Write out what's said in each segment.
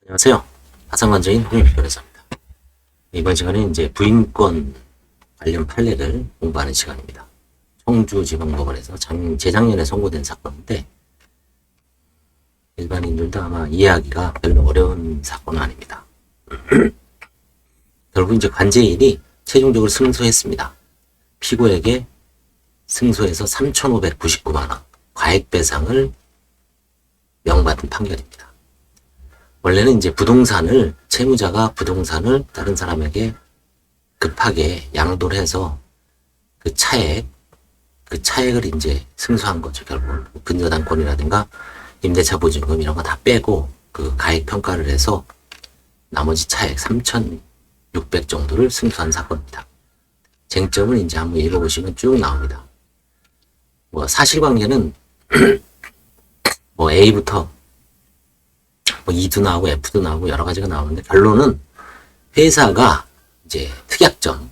안녕하세요. 화상관적인 홍익변호사입니다. 이번 시간에 이제 부인권 관련 판례를 공부하는 시간입니다. 청주지방법원에서 재작년에 선고된 사건인데 일반인들도 아마 이해하기가 별로 어려운 사건은 아닙니다. 결국 이제 관제인이 최종적으로 승소했습니다. 피고에게 승소해서 3,599만원 과액배상을 명받은 판결입니다. 원래는 이제 채무자가 부동산을 다른 사람에게 급하게 양도를 해서 그 차액을 이제 승소한 거죠, 결국은. 근저당권이라든가 임대차 보증금 이런 거 다 빼고 그 가액 평가를 해서 나머지 차액 3,600 정도를 승소한 사건입니다. 쟁점은 이제 한번 읽어보시면 쭉 나옵니다. 사실관계는 A부터 E도 나오고 F도 나오고 여러 가지가 나오는데 결론은 회사가 이제 특약점,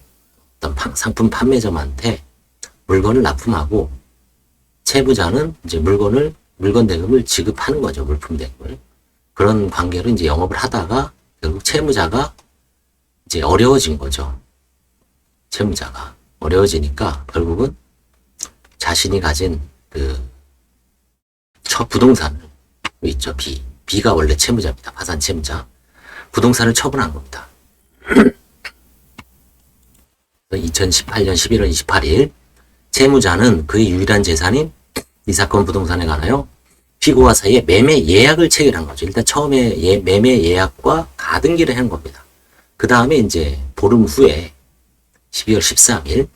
어떤 상품 판매점한테 물건을 납품하고 채무자는 이제 물건 대금을 지급하는 거죠, 물품 대금을. 그런 관계로 이제 영업을 하다가 결국 채무자가 이제 어려워진 거죠. 채무자가 어려워지니까 결국은 자신이 가진 부동산을 있죠, B가 원래 채무자입니다. 파산 채무자. 부동산을 처분한 겁니다. 2018년 11월 28일 채무자는 그의 유일한 재산인 이 사건 부동산에 관하여 피고와 사이에 매매 예약을 체결한 거죠. 일단 처음에 매매 예약과 가등기를 한 겁니다. 그 다음에 이제 보름 후에 12월 13일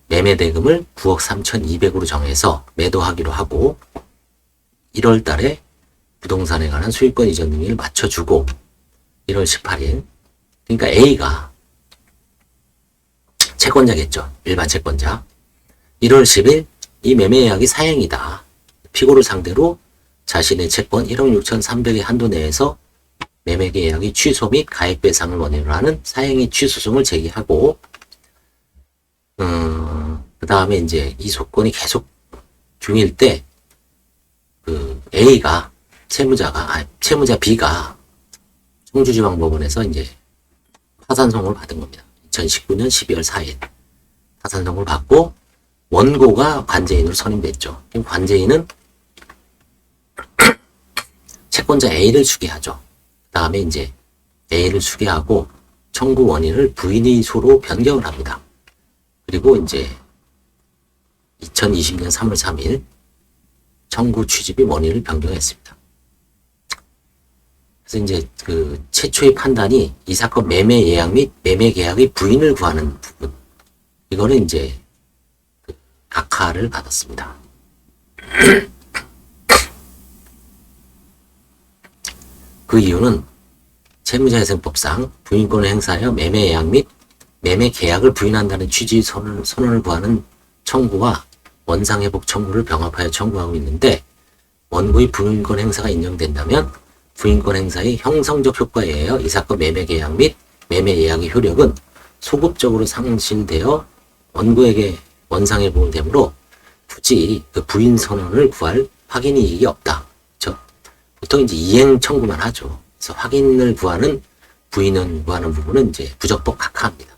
매매 대금을 9억 3,200으로 정해서 매도하기로 하고 1월 달에 부동산에 관한 소유권 이전 등기를 맞춰주고 1월 18일 그러니까 A가 채권자겠죠. 일반 채권자. 1월 10일 이 매매 예약이 사행이다. 피고를 상대로 자신의 채권 1억 6,300의 한도 내에서 매매 계약이 취소 및 가액 배상을 원인으로 하는 사행위 취소송을 제기하고 그 다음에 이제 이 소건이 계속 중일 때 A가 채무자 B가 청주지방법원에서 이제 파산 선고를 받은 겁니다. 2019년 12월 4일 파산 선고를 받고 원고가 관제인으로 선임됐죠. 관제인은 채권자 A를 수개하죠. 그 다음에 이제 A를 수개하고 청구 원인을 부인의 소로 변경을 합니다. 그리고 이제 2020년 3월 3일 청구 취집이 원인을 변경했습니다. 그래서 이제 최초의 판단이 이 사건 매매 예약 및 매매 계약의 부인을 구하는 부분. 이거는 이제 각하를 받았습니다. 그 이유는 채무자회생법상 부인권을 행사하여 매매 예약 및 매매 계약을 부인한다는 취지의 선언을 구하는 청구와 원상회복 청구를 병합하여 청구하고 있는데 원고의 부인권 행사가 인정된다면 부인권 행사의 형성적 효과에 의하여 이 사건 매매 계약 및 매매 예약의 효력은 소급적으로 상실되어 원고에게 원상회복이 되므로 굳이 그 부인 선언을 구할 확인 이익이 없다. 그렇죠? 보통 이제 이행 청구만 하죠. 그래서 확인을 구하는 부인을 구하는 부분은 이제 부적법 각하입니다.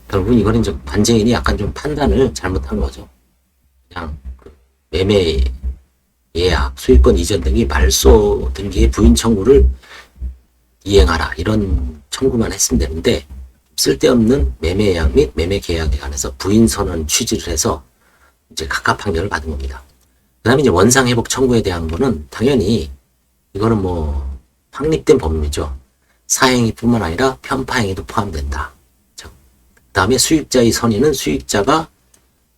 결국 이거는 이제 관제인이 약간 좀 판단을 잘못한 거죠. 그냥 매매 예약, 소유권 이전 등기, 말소 등기의 부인 청구를 이행하라 이런 청구만 했으면 되는데 쓸데없는 매매 예약 및 매매 계약에 관해서 부인 선언 취지를 해서 이제 각하 판결을 받은 겁니다. 그 다음에 이제 원상회복 청구에 대한 거는 당연히 이거는 확립된 법률이죠. 사행위뿐만 아니라 편파행위도 포함된다. 그 다음에 수익자의 선의는 수익자가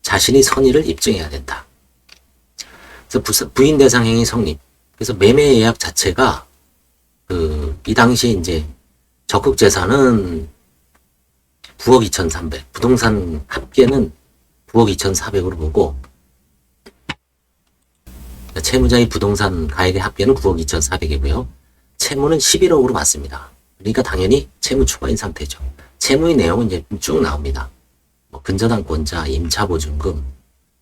자신의 선의를 입증해야 된다. 그래서 부인 대상 행위 성립. 그래서 매매 예약 자체가 이 당시에 이제 적극 재산은 9억 2,300, 부동산 합계는 9억 2,400으로 보고 채무자의 부동산 가액의 합계는 9억 2,400이고요. 채무는 11억으로 받습니다. 그러니까 당연히 채무 초과인 상태죠. 채무의 내용은 이제 쭉 나옵니다. 근저당권자, 임차보증금,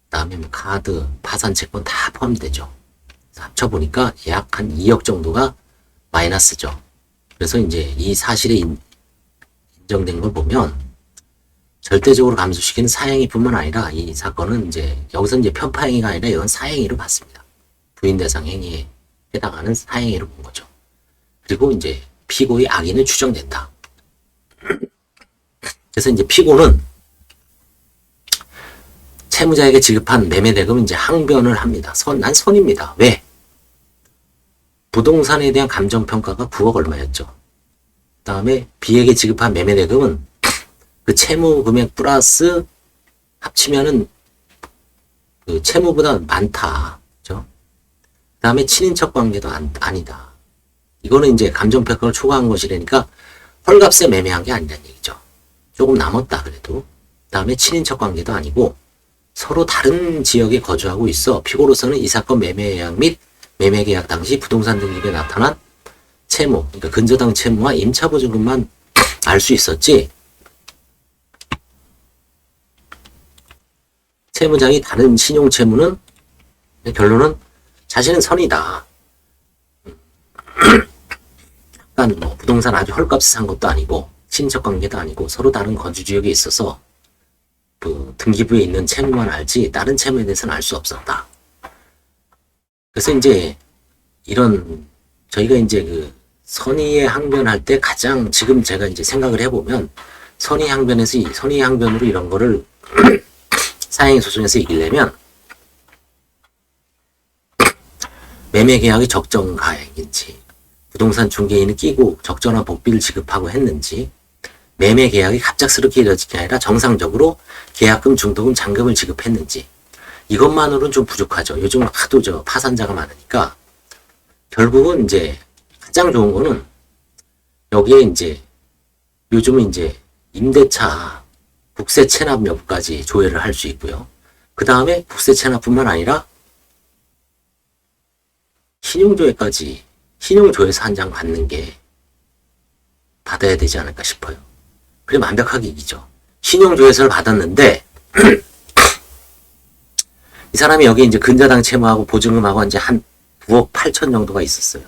그다음에 카드, 파산채권 다 포함되죠. 합쳐보니까 약 한 2억 정도가 마이너스죠. 그래서 이제 이 사실이 인정된 걸 보면 절대적으로 감소시키는 사행위뿐만 아니라 이 사건은 이제 여기서 이제 편파행위가 아니라 이건 사행위로 봤습니다. 부인 대상 행위에 해당하는 사행위로 본 거죠. 그리고 이제 피고의 악의는 추정된다. 그래서 이제 피고는 채무자에게 지급한 매매대금 이제 항변을 합니다. 난 선입니다. 왜? 부동산에 대한 감정평가가 9억 얼마였죠. 그 다음에 B에게 지급한 매매대금은 그 채무 금액 플러스 합치면은 그 채무보다 많다. 그죠? 그 다음에 친인척 관계도 아니다. 이거는 이제 감정평가를 초과한 것이라니까 헐값에 매매한 게 아니라는 얘기죠. 조금 남았다 그래도. 그 다음에 친인척 관계도 아니고 서로 다른 지역에 거주하고 있어 피고로서는 이 사건 매매계약 및 매매계약 당시 부동산 등기부에 나타난 채무, 그러니까 근저당 채무와 임차보증금만 알 수 있었지 채무장이 다른 신용채무는 결론은 자신은 선이다. 약간 뭐 부동산 아주 헐값에 산 것도 아니고 친척 관계도 아니고 서로 다른 거주 지역에 있어서 그 등기부에 있는 채무만 알지 다른 채무에 대해서는 알 수 없었다. 그래서 이제 이런 저희가 이제 그 선의의 항변할 때 가장 지금 제가 이제 생각을 해보면 선의 항변으로 이런 거를 사행위 소송에서 이기려면 매매계약의 적정 가액인지 부동산 중개인을 끼고 적절한 복비를 지급하고 했는지 매매계약이 갑작스럽게 이뤄진 게 아니라 정상적으로 계약금, 중도금, 잔금을 지급했는지 이것만으로는 좀 부족하죠. 요즘 하도 파산자가 많으니까 결국은 이제 가장 좋은 거는 여기에 이제 요즘은 이제 임대차 국세 체납 여부까지 조회를 할 수 있고요. 그 다음에 국세 체납뿐만 아니라 신용조회까지 신용조회서 한 장 받아야 되지 않을까 싶어요. 그럼 완벽하게 이기죠. 신용조회서를 받았는데 이 사람이 여기 이제 근저당 채무하고 보증금하고 이제 한 9억 8천 정도가 있었어요.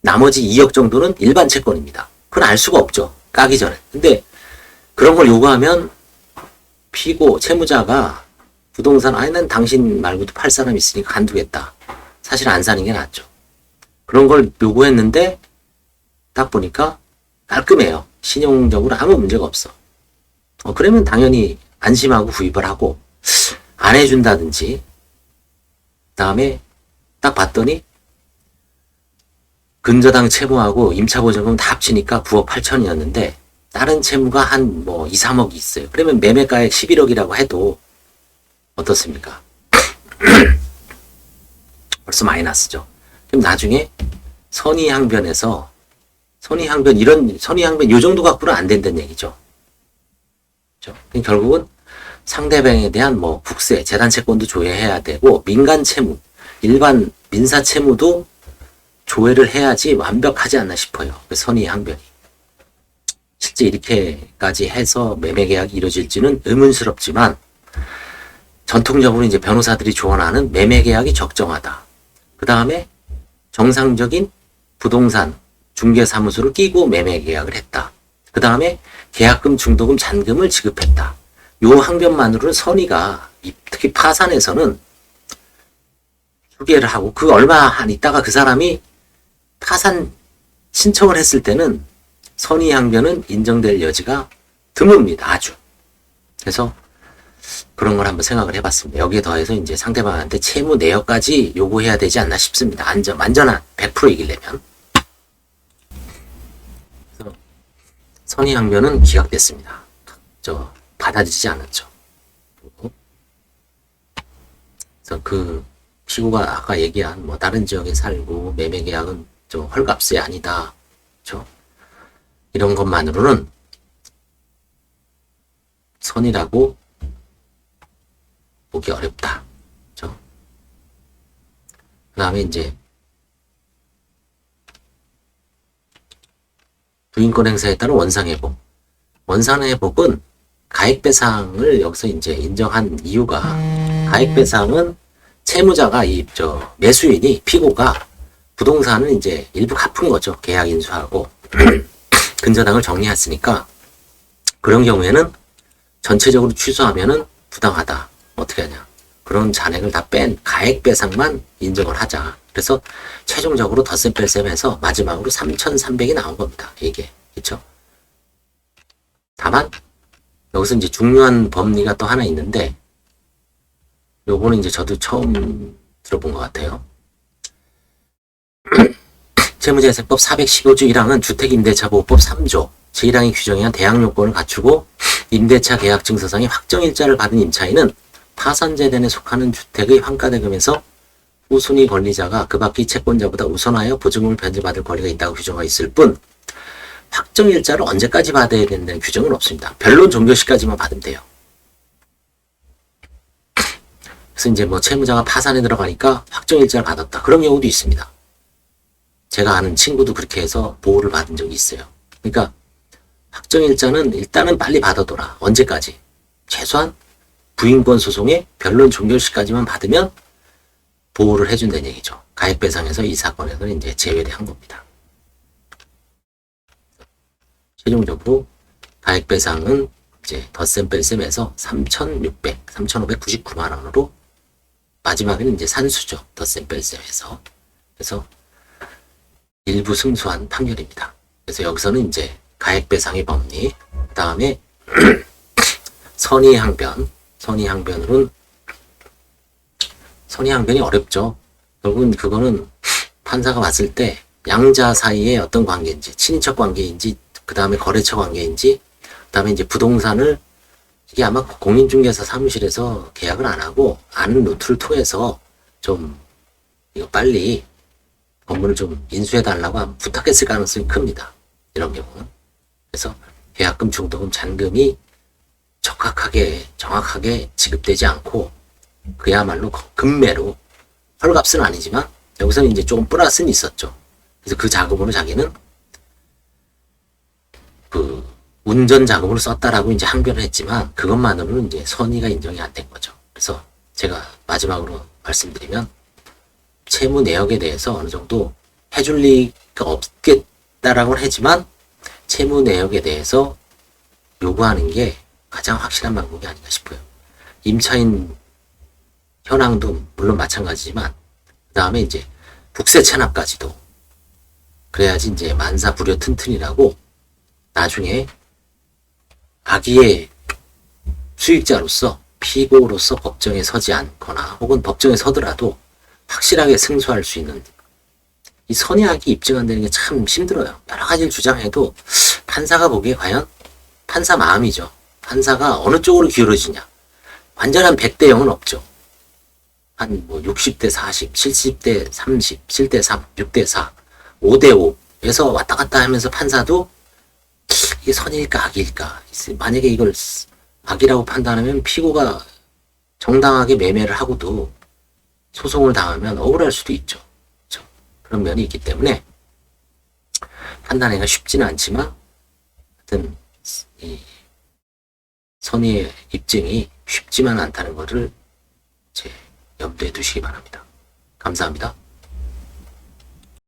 나머지 2억 정도는 일반 채권입니다. 그건 알 수가 없죠. 까기 전에. 근데 그런 걸 요구하면 피고 채무자가 부동산 난 당신 말고도 팔 사람 있으니까 간두겠다. 사실 안 사는 게 낫죠. 그런 걸 요구했는데 딱 보니까 깔끔해요. 신용적으로 아무 문제가 없어. 그러면 당연히 안심하고 구입을 하고 안 해준다든지 다음에 딱 봤더니 근저당 채무하고 임차보증금 다 합치니까 9억 8천이었는데 다른 채무가 한 뭐 2, 3억이 있어요. 그러면 매매가액 11억이라고 해도 어떻습니까? 벌써 마이너스죠. 그럼 나중에 선의항변에서 선의항변 요 정도 갖고는 안 된다는 얘기죠. 그렇죠? 결국은 상대방에 대한 뭐 국세, 재단 채권도 조회해야 되고 민간 채무, 일반 민사 채무도 조회를 해야지 완벽하지 않나 싶어요. 그 선의항변이. 실제 이렇게까지 해서 매매 계약이 이루어질지는 의문스럽지만 전통적으로 이제 변호사들이 조언하는 매매 계약이 적정하다. 그 다음에 정상적인 부동산 중개사무소를 끼고 매매 계약을 했다. 그 다음에 계약금, 중도금, 잔금을 지급했다. 요 항변만으로는 선의가 특히 파산에서는 소개를 하고 그 얼마 한 있다가 그 사람이 파산 신청을 했을 때는 선의 항변은 인정될 여지가 드뭅니다. 아주. 그래서 그런 걸 한번 생각을 해봤습니다. 여기에 더해서 이제 상대방한테 채무 내역까지 요구해야 되지 않나 싶습니다. 완전한 100% 이기려면. 그래서 선의 항변은 기각됐습니다. 받아들이지 않았죠. 그래서 그 피고가 아까 얘기한 뭐 다른 지역에 살고 매매 계약은 좀 헐값이 아니다. 그렇죠? 이런 것만으로는 선이라고 보기 어렵다. 그렇죠? 그 다음에 이제 부인권 행사에 따른 원상회복. 원상회복은 가액배상을 여기서 이제 인정한 이유가 가액배상은 채무자가 매수인이 피고가 부동산을 이제 일부 갚은 거죠. 계약 인수하고 근저당을 정리했으니까 그런 경우에는 전체적으로 취소하면은 부당하다. 어떻게 하냐? 그런 잔액을 다 뺀 가액 배상만 인정을 하자. 그래서 최종적으로 덧셈 뺄셈해서 마지막으로 3,300이 나온 겁니다. 이게 그렇죠? 다만 여기서 이제 중요한 법리가 또 하나 있는데 요거는 이제 저도 처음 들어본 것 같아요. 채무재생법 415조 1항은 주택임대차보호법 3조 제1항이 규정한 대항 요건을 갖추고 임대차 계약 증서상의 확정일자를 받은 임차인은 파산재단에 속하는 주택의 환가대금에서 후순위 권리자가 그 밖의 채권자보다 우선하여 보증금을 변제받을 권리가 있다고 규정하여 있을 뿐 확정일자를 언제까지 받아야 된다는 규정은 없습니다. 변론 종료시까지만 받으면 돼요. 그래서 이제 뭐 채무자가 파산에 들어가니까 확정일자를 받았다. 그런 경우도 있습니다. 제가 아는 친구도 그렇게 해서 보호를 받은 적이 있어요. 그러니까 확정일자는 일단은 빨리 받아둬라. 언제까지? 최소한 부인권 소송의 변론 종결시까지만 받으면 보호를 해준다는 얘기죠. 가액배상에서 이 사건에서는 이제 제외를 한 겁니다. 최종적으로 가액배상은 이제 덧셈 뺄셈에서 3,599만 원으로 마지막에는 이제 산수죠. 덧셈 뺄셈에서. 그래서 일부 승소한 판결입니다. 그래서 여기서는 이제 가액배상의 법리, 그 다음에 선의항변, 선의항변이 어렵죠. 결국은 그거는 판사가 봤을 때 양자 사이에 어떤 관계인지, 친인척 관계인지, 그 다음에 거래처 관계인지, 그 다음에 이제 부동산을 이게 아마 공인중개사 사무실에서 계약을 안 하고 아는 루트를 통해서 좀 이거 빨리 건물을 좀 인수해달라고 부탁했을 가능성이 큽니다. 이런 경우는. 그래서 계약금, 중도금, 잔금이 정확하게 지급되지 않고 그야말로 금매로 헐값은 아니지만 여기서는 이제 조금 플러스는 있었죠. 그래서 그 자금으로 자기는 그 운전 자금으로 썼다라고 이제 항변을 했지만 그것만으로는 이제 선의가 인정이 안 된 거죠. 그래서 제가 마지막으로 말씀드리면 채무 내역에 대해서 어느 정도 해줄 리가 없겠다라고는 하지만 채무 내역에 대해서 요구하는 게 가장 확실한 방법이 아닌가 싶어요. 임차인 현황도 물론 마찬가지지만 그 다음에 이제 국세 체납까지도 그래야지 이제 만사부려 튼튼이라고 나중에 악의의 수익자로서 피고로서 법정에 서지 않거나 혹은 법정에 서더라도 확실하게 승소할 수 있는 이 선의악이 입증한다는 게 참 힘들어요. 여러 가지를 주장해도 판사가 보기에 과연 판사 마음이죠. 판사가 어느 쪽으로 기울어지냐. 완전한 100대 0은 없죠. 한 뭐 60대 40, 70대 30, 7대 3, 6대 4, 5대 5에서 왔다 갔다 하면서 판사도 이게 선일까 악일까. 만약에 이걸 악이라고 판단하면 피고가 정당하게 매매를 하고도 소송을 당하면 억울할 수도 있죠. 그렇죠? 그런 면이 있기 때문에 판단하기가 쉽지는 않지만 하여튼 이 선의의 입증이 쉽지만 않다는 것을 염두에 두시기 바랍니다. 감사합니다.